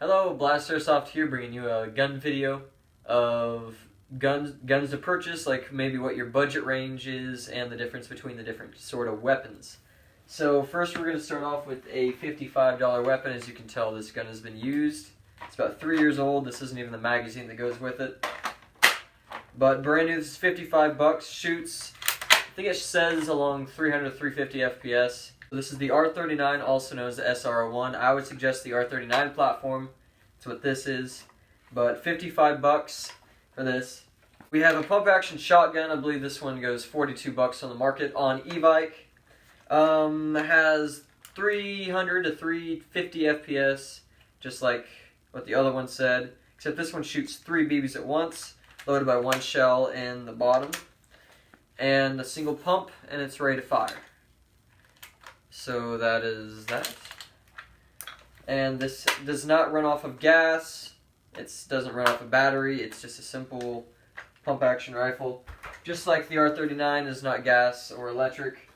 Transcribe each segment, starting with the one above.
Hello, Airsoft here, bringing you a gun video of guns to purchase, like maybe what your budget range is and the difference between the different sort of weapons. So first we're going to start off with a $55 weapon. As you can tell, this gun has been used. It's about 3 years old. This isn't even the magazine that goes with it. But brand new, this is 55 bucks. Shoots, I think it says along 300 to 350 FPS. This is the R39, also known as the SR01. I would suggest the R39 platform. That's what this is. But 55 bucks for this. We have a pump action shotgun. I believe this one goes 42 bucks on the market on e-bike. Has 300 to 350 FPS, just like what the other one said. Except this one shoots 3 BBs at once, loaded by 1 shell in the bottom. And a single pump, and it's ready to fire. So that is that. And this does not run off of gas. It doesn't run off a battery. It's just a simple pump action rifle. Just like the R39 is not gas or electric.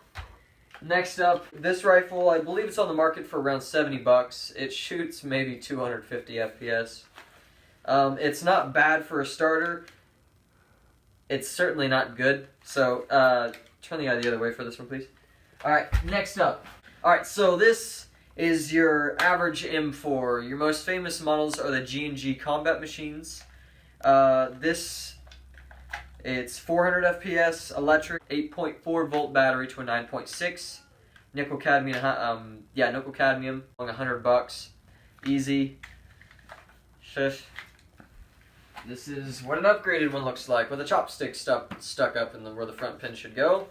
Next up, this rifle, I believe it's on the market for around 70 bucks. It shoots maybe 250 FPS. It's not bad for a starter. It's certainly not good. So, turn the eye the other way for this one, please. Alright, next up. Alright, so this is your average M4. Your most famous models are the G&G combat machines. It's 400 FPS, electric, 8.4 volt battery to a 9.6. Nickel cadmium, nickel cadmium, 100 bucks. Easy. Shush. This is what an upgraded one looks like, with a chopstick stuck up in where the front pin should go.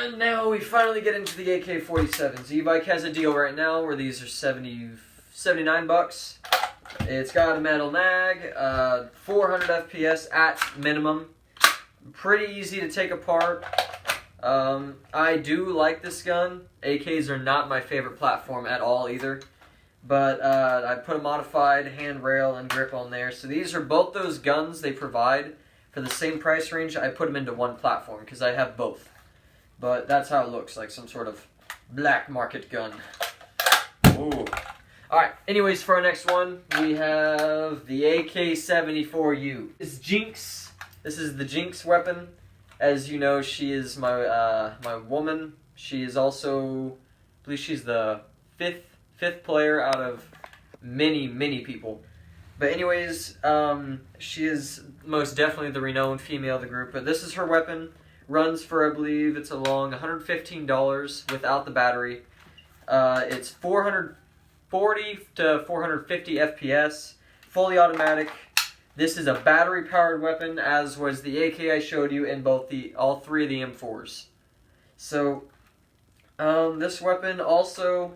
And now we finally get into the AK-47s. E-bike has a deal right now where these are 79 bucks. It's got a metal mag, 400 FPS at minimum. Pretty easy to take apart. I do like this gun. AKs are not my favorite platform at all either. But I put a modified handrail and grip on there. So these are both those guns they provide for the same price range. I put them into one platform because I have both. But that's how it looks, like some sort of black market gun. Ooh. Alright, anyways, for our next one, we have the AK-74U. This is Jinx. This is the Jinx weapon. As you know, she is my woman. She is also, I believe she's the fifth player out of many people. But anyways, she is most definitely the renowned female of the group. But this is her weapon. Runs for, I believe, it's along $115 without the battery. It's 440 to 450 FPS, fully automatic. This is a battery-powered weapon, as was the AK I showed you in all three of the M4s. So, this weapon also,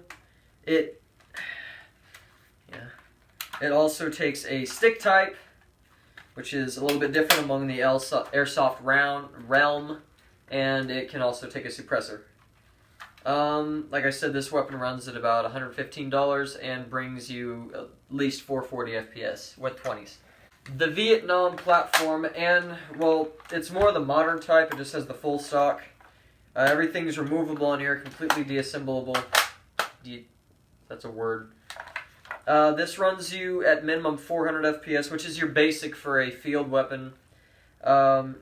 it also takes a stick type, which is a little bit different among the Airsoft realm, and it can also take a suppressor. Like I said, this weapon runs at about $115 and brings you at least 440 FPS with 20s. The Vietnam platform, and, well, it's more the modern type. It just has the full stock. Everything's removable on here, completely deassemblable. That's a word. This runs you at minimum 400 FPS, which is your basic for a field weapon.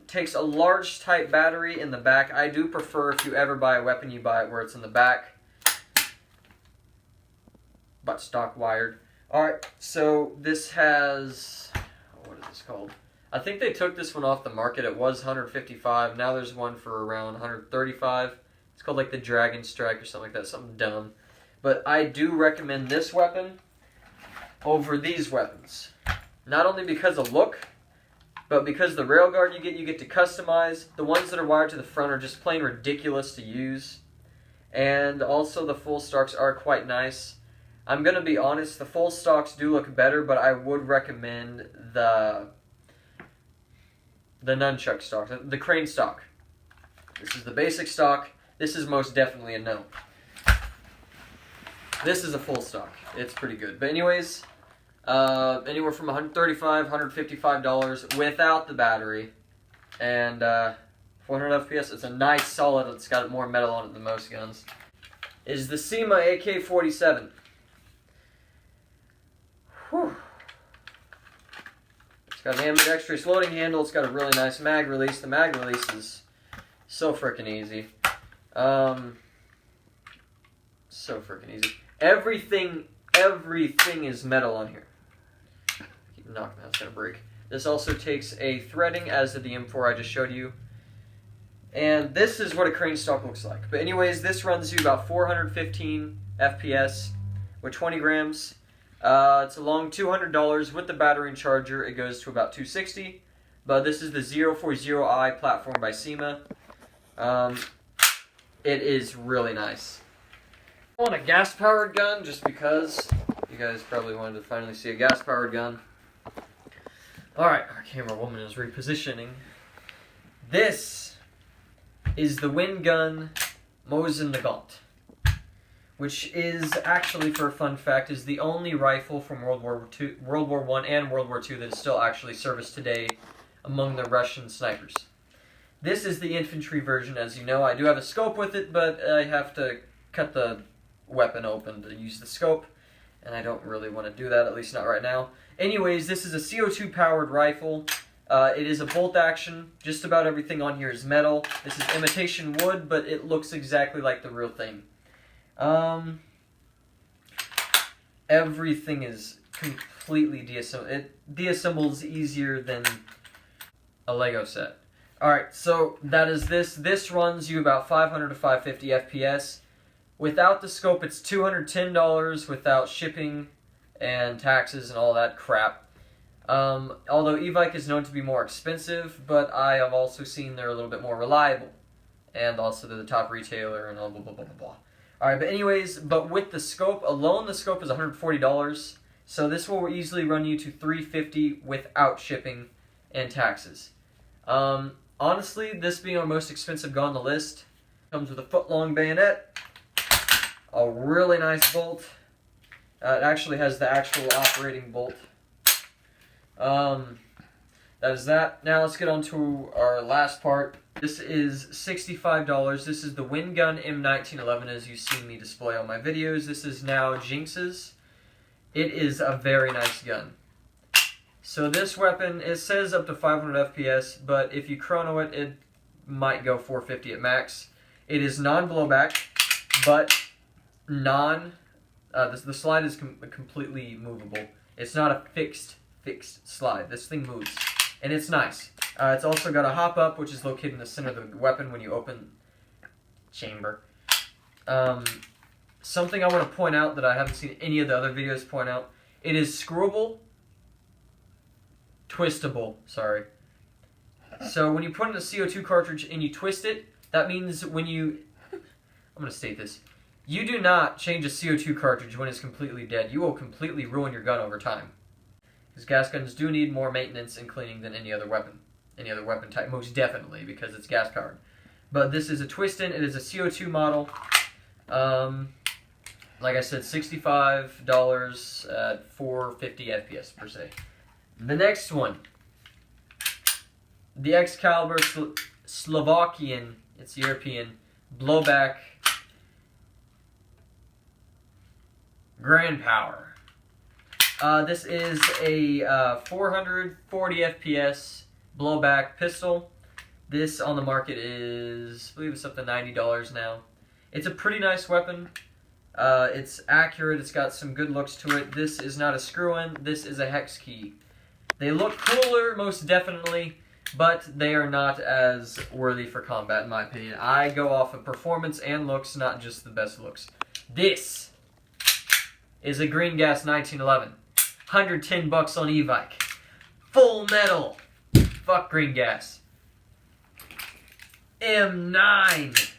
Takes a large type battery in the back. I do prefer, if you ever buy a weapon, you buy it where it's in the back. But stock wired. Alright, so this has, what is this called? I think they took this one off the market. It was $155. Now there's one for around $135. It's called like the Dragon Strike or something like that. Something dumb. But I do recommend this weapon over these weapons. Not only because of look, but because the railguard you get to customize. The ones that are wired to the front are just plain ridiculous to use. And also the full stocks are quite nice. I'm going to be honest, the full stocks do look better, but I would recommend the nunchuck stock, the crane stock. This is the basic stock. This is most definitely a no. This is a full stock. It's pretty good. But anyways, anywhere from $135, $155 without the battery. And 400 FPS. It's a nice solid. It's got more metal on it than most guns. is the SEMA AK-47. Whew. It's got an ambidextrous loading handle. It's got a really nice mag release. The mag release is so freaking easy. So freaking easy. Everything is metal on here. Keep knocking that, it's gonna break. This also takes a threading, as did the M4 I just showed you. And this is what a crane stock looks like. But anyways, this runs you about 415 FPS with 20 grams. It's along $200 with the battery and charger. It goes to about $260. But this is the 040i platform by SEMA. It is really nice. I want a gas-powered gun just because you guys probably wanted to finally see a gas-powered gun. Alright, our camera woman is repositioning. This is the Wind Gun Mosin Nagant, which is actually, for a fun fact, is the only rifle from World War I and World War II that is still actually serviced today among the Russian snipers. This is the infantry version, as you know. I do have a scope with it, but I have to cut the weapon open to use the scope, and I don't really want to do that, at least not right now. Anyways, this is a CO2 powered rifle. It is a bolt action. Just about everything on here is metal. This is imitation wood, but it looks exactly like the real thing. Everything is completely deassembled. It deassembles easier than a Lego set. Alright, so that is this. This runs you about 500 to 550 FPS. Without the scope, it's $210 without shipping and taxes and all that crap. Although Evike is known to be more expensive, but I have also seen they're a little bit more reliable. And also they're the top retailer and blah, blah, blah, blah, blah. Alright, but anyways, but with the scope, alone the scope is $140. So this will easily run you to $350 without shipping and taxes. Honestly, this being our most expensive gun on the list, comes with a foot-long bayonet, a really nice bolt. It actually has the actual operating bolt. That is that. Now let's get on to our last part. This is $65. This is the Wind Gun M1911, as you've seen me display on my videos. This is now Jinx's. It is a very nice gun. So this weapon, it says up to 500 FPS, but if you chrono it, it might go 450 at max. It is non-blowback, but the slide is completely movable. It's not a fixed slide. This thing moves, and it's nice. It's also got a hop up, which is located in the center of the weapon when you open chamber. Something I want to point out that I haven't seen any of the other videos point out, it is screwable, twistable, sorry. So when you put in a CO2 cartridge and you twist it, that means when you, I'm going to state this, you do not change a CO2 cartridge when it's completely dead. You will completely ruin your gun over time. Because gas guns do need more maintenance and cleaning than any other weapon type, most definitely, because it's gas powered. But this is a twist-in, it is a CO2 model. Like I said, $65 at 450 FPS per se. The next one, the Excalibur Slovakian, it's European, blowback Grand Power. This is a 440 FPS blowback pistol. This on the market is, I believe it's up to $90 now. It's a pretty nice weapon. It's accurate, it's got some good looks to it. This is not a screw-in, this is a hex key. They look cooler, most definitely, but they are not as worthy for combat, in my opinion. I go off of performance and looks, not just the best looks. This is a Green Gas 1911. $110 on Evike. Full metal. Fuck Green Gas. M9.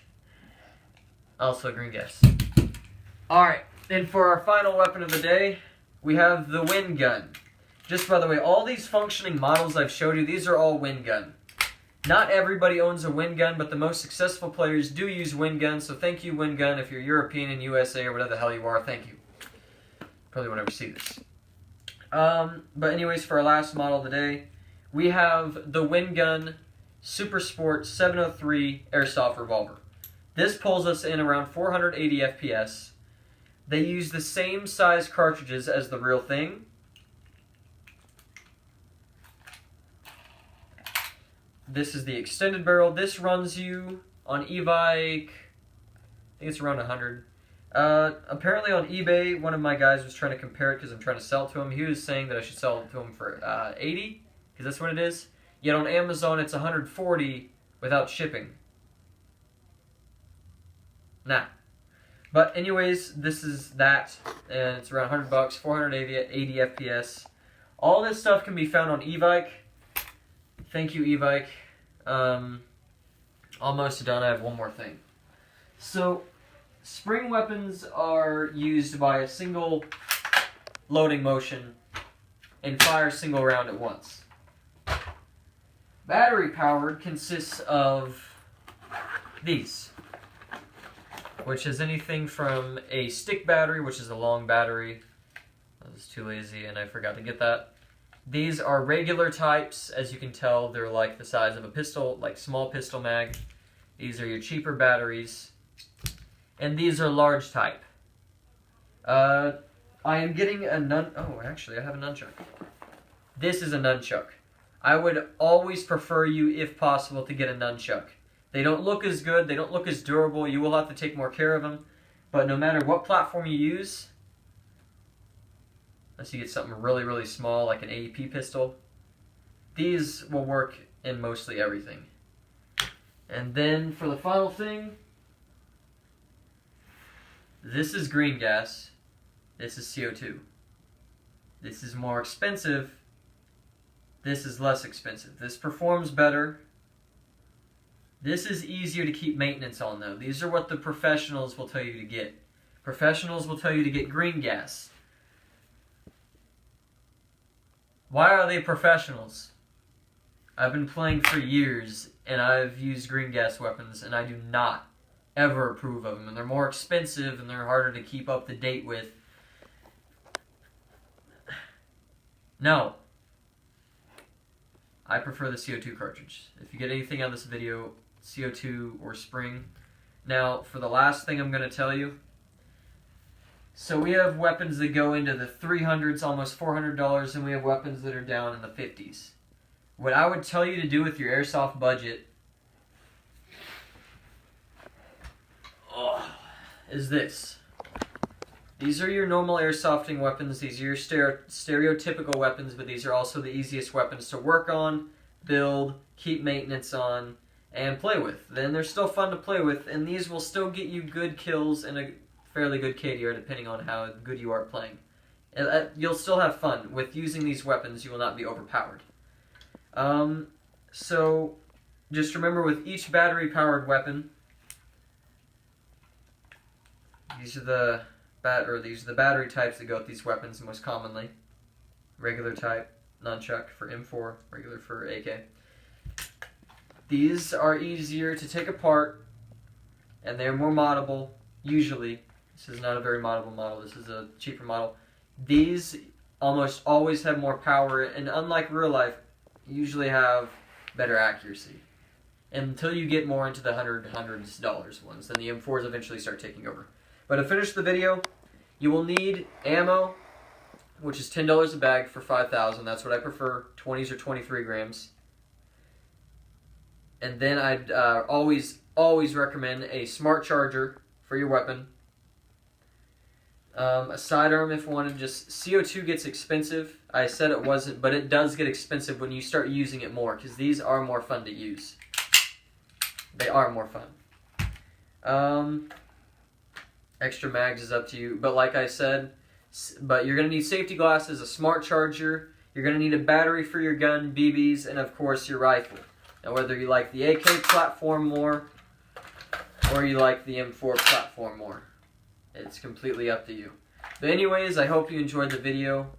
Also Green Gas. Alright, and for our final weapon of the day, we have the Wind Gun. Just by the way, all these functioning models I've showed you, these are all Wind Gun. Not everybody owns a Wind Gun, but the most successful players do use Wind Gun, so thank you, Wind Gun. If you're European and USA or whatever the hell you are, thank you. Probably won't ever see this. But anyways, for our last model of the day, we have the Wind Gun Super Sport 703 Airsoft Revolver. This pulls us in around 480 FPS. They use the same size cartridges as the real thing. This is the extended barrel. This runs you on e-bike, I think it's around 100. Apparently on eBay, one of my guys was trying to compare it because I'm trying to sell it to him. He was saying that I should sell it to him for 80, because that's what it is. Yet on Amazon, it's 140 without shipping. Nah. But anyways, this is that, and it's around 100 bucks, 480 FPS. All this stuff can be found on eBike. Thank you, eBike. Almost done. I have one more thing. So, spring weapons are used by a single loading motion and fire a single round at once. Battery powered consists of these, which is anything from a stick battery, which is a long battery. I was too lazy and I forgot to get that. These are regular types. As you can tell, they're like the size of a pistol, like small pistol mag. These are your cheaper batteries. And these are large type. I am getting a oh, actually, I have a nunchuck. This is a nunchuck. I would always prefer you, if possible, to get a nunchuck. They don't look as good, they don't look as durable, you will have to take more care of them. But no matter what platform you use, unless you get something really, really small like an AEP pistol, these will work in mostly everything. And then for the final thing, this is green gas, this is CO2. This is more expensive, this is less expensive. This performs better. This is easier to keep maintenance on though. These are what the professionals will tell you to get. Professionals will tell you to get green gas. Why are they professionals? I've been playing for years and I've used green gas weapons and I do not ever approve of them. And they're more expensive and they're harder to keep up to date with. No. I prefer the CO2 cartridge. If you get anything out of this video, CO2 or spring. Now, for the last thing I'm going to tell you. So we have weapons that go into the 300s, almost $400, and we have weapons that are down in the 50s. What I would tell you to do with your airsoft budget is this. These are your normal airsofting weapons. These are your stereotypical weapons, but these are also the easiest weapons to work on, build, keep maintenance on, and play with. Then they're still fun to play with, and these will still get you good kills and a fairly good KDR depending on how good you are playing. You'll still have fun. With using these weapons, you will not be overpowered. So, just remember with each battery-powered weapon, these are the battery types that go with these weapons most commonly. Regular type, nunchuck for M4, regular for AK. These are easier to take apart, and they're more moddable, usually. This is not a very moddable model, this is a cheaper model. These almost always have more power, and unlike real life, usually have better accuracy. Until you get more into the $100s ones, then the M4s eventually start taking over. But to finish the video, you will need ammo, which is $10 a bag for 5,000. That's what I prefer, 20s or 23 grams. And then I'd always recommend a smart charger for your weapon. A sidearm if wanted. Just CO2 gets expensive. I said it wasn't, but it does get expensive when you start using it more, because these are more fun to use. They are more fun. Extra mags is up to you, but like I said, but you're going to need safety glasses, a smart charger, you're going to need a battery for your gun, BBs, and of course your rifle. Now whether you like the AK platform more, or you like the M4 platform more, it's completely up to you. But anyways, I hope you enjoyed the video.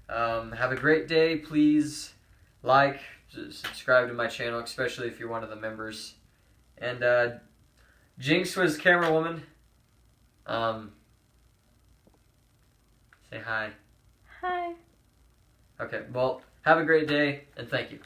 Have a great day. Please like, subscribe to my channel, especially if you're one of the members. And Jinx was camera woman. Say hi. Hi. Okay, well, have a great day, and thank you.